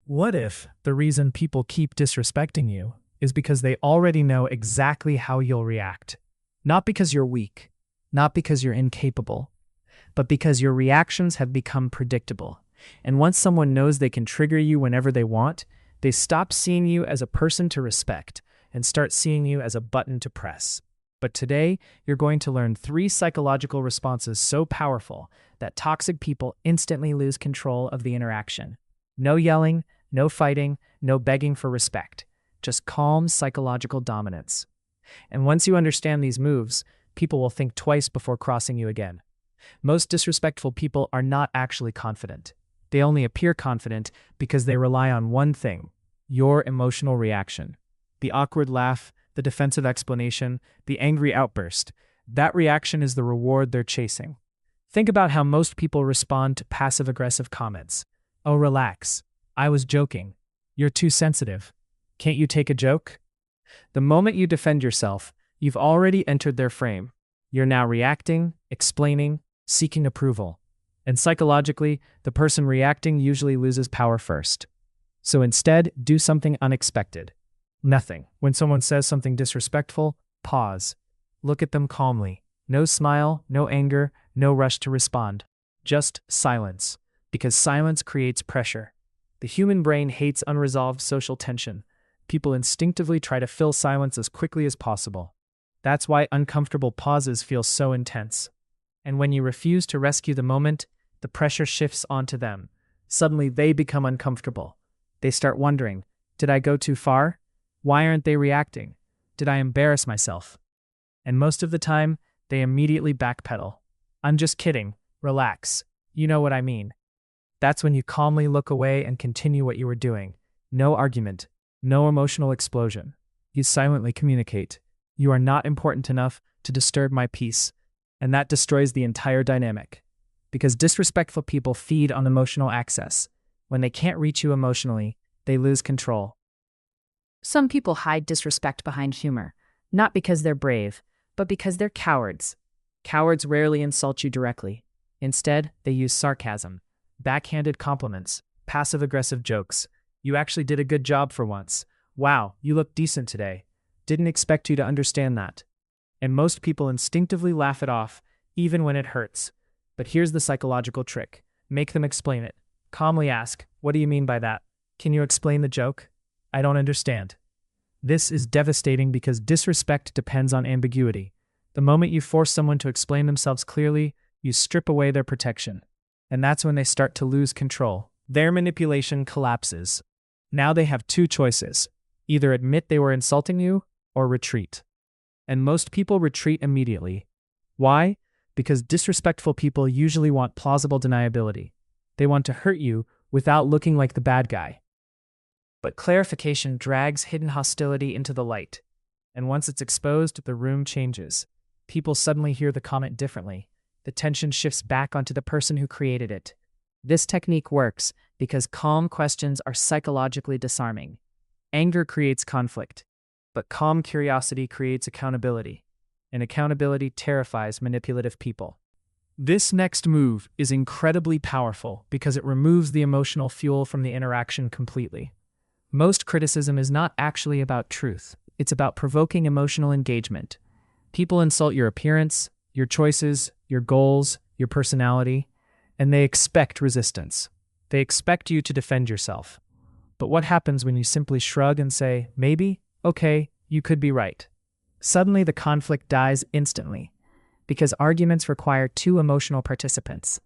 What if the reason people keep disrespecting you is because they already know exactly how you'll react? Not because you're weak, not because you're incapable, but because your reactions have become predictable. And once someone knows they can trigger you whenever they want, they stop seeing you as a person to respect and start seeing you as a button to press. But today, you're going to learn 3 psychological responses so powerful that toxic people instantly lose control of the interaction. No yelling, no fighting, no begging for respect. Just calm psychological dominance. And once you understand these moves, people will think twice before crossing you again. Most disrespectful people are not actually confident. They only appear confident because they rely on one thing: your emotional reaction. The awkward laugh, the defensive explanation, the angry outburst. That reaction is the reward they're chasing. Think about how most people respond to passive-aggressive comments. "Oh, relax. I was joking. You're too sensitive. Can't you take a joke?" The moment you defend yourself, you've already entered their frame. You're now reacting, explaining, seeking approval. And psychologically, the person reacting usually loses power first. So instead, do something unexpected. Nothing. When someone says something disrespectful, pause. Look at them calmly. No smile, no anger, no rush to respond. Just silence. Because silence creates pressure. The human brain hates unresolved social tension. People instinctively try to fill silence as quickly as possible. That's why uncomfortable pauses feel so intense. And when you refuse to rescue the moment, the pressure shifts onto them. Suddenly they become uncomfortable. They start wondering, did I go too far? Why aren't they reacting? Did I embarrass myself? And most of the time, they immediately backpedal. I'm just kidding. Relax. You know what I mean. That's when you calmly look away and continue what you were doing. No argument. No emotional explosion. You silently communicate. You are not important enough to disturb my peace. And that destroys the entire dynamic. Because disrespectful people feed on emotional access. When they can't reach you emotionally, they lose control. Some people hide disrespect behind humor, not because they're brave, but because they're cowards. Cowards rarely insult you directly. Instead, they use sarcasm, backhanded compliments, passive-aggressive jokes. You actually did a good job for once. Wow, you look decent today. Didn't expect you to understand that. And most people instinctively laugh it off, even when it hurts. But here's the psychological trick. Make them explain it. Calmly ask, what do you mean by that? Can you explain the joke? I don't understand. This is devastating because disrespect depends on ambiguity. The moment you force someone to explain themselves clearly, you strip away their protection. And that's when they start to lose control. Their manipulation collapses. Now they have 2 choices. Either admit they were insulting you or retreat. And most people retreat immediately. Why? Because disrespectful people usually want plausible deniability. They want to hurt you without looking like the bad guy. But clarification drags hidden hostility into the light. And once it's exposed, the room changes. People suddenly hear the comment differently. The tension shifts back onto the person who created it. This technique works because calm questions are psychologically disarming. Anger creates conflict, but calm curiosity creates accountability. And accountability terrifies manipulative people. This next move is incredibly powerful because it removes the emotional fuel from the interaction completely. Most criticism is not actually about truth. It's about provoking emotional engagement. People insult your appearance, your choices, your goals, your personality, and they expect resistance. They expect you to defend yourself. But what happens when you simply shrug and say, maybe, okay, you could be right? Suddenly the conflict dies instantly, because arguments require 2 emotional participants.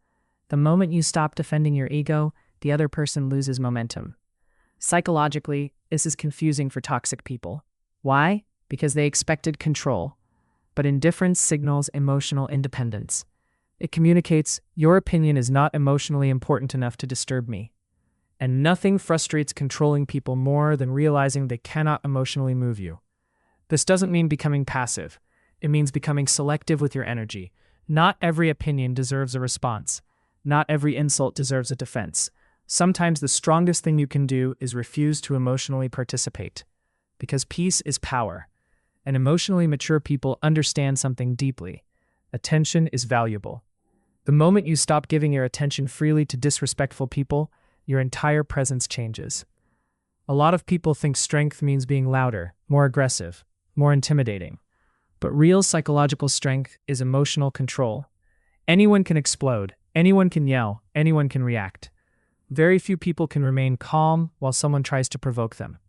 The moment you stop defending your ego, the other person loses momentum. Psychologically, this is confusing for toxic people. Why? Because they expected control. But indifference signals emotional independence. It communicates, your opinion is not emotionally important enough to disturb me. And nothing frustrates controlling people more than realizing they cannot emotionally move you. This doesn't mean becoming passive. It means becoming selective with your energy. Not every opinion deserves a response. Not every insult deserves a defense. Sometimes the strongest thing you can do is refuse to emotionally participate. Because peace is power. And emotionally mature people understand something deeply. Attention is valuable. The moment you stop giving your attention freely to disrespectful people, your entire presence changes. A lot of people think strength means being louder, more aggressive, more intimidating. But real psychological strength is emotional control. Anyone can explode, anyone can yell, anyone can react. Very few people can remain calm while someone tries to provoke them.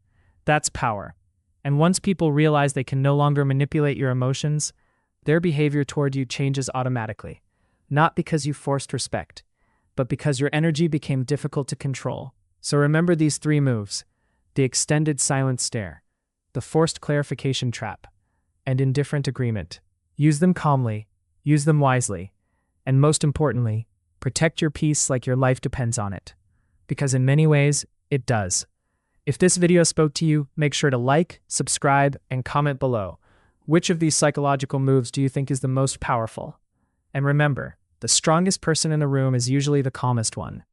That's power. And once people realize they can no longer manipulate your emotions, their behavior toward you changes automatically. Not because you forced respect, but because your energy became difficult to control. So remember these 3 moves: the extended silent stare, the forced clarification trap, and indifferent agreement. Use them calmly, use them wisely, and most importantly, protect your peace like your life depends on it. Because in many ways, it does. If this video spoke to you, make sure to like, subscribe, and comment below. Which of these psychological moves do you think is the most powerful? And remember, the strongest person in the room is usually the calmest one.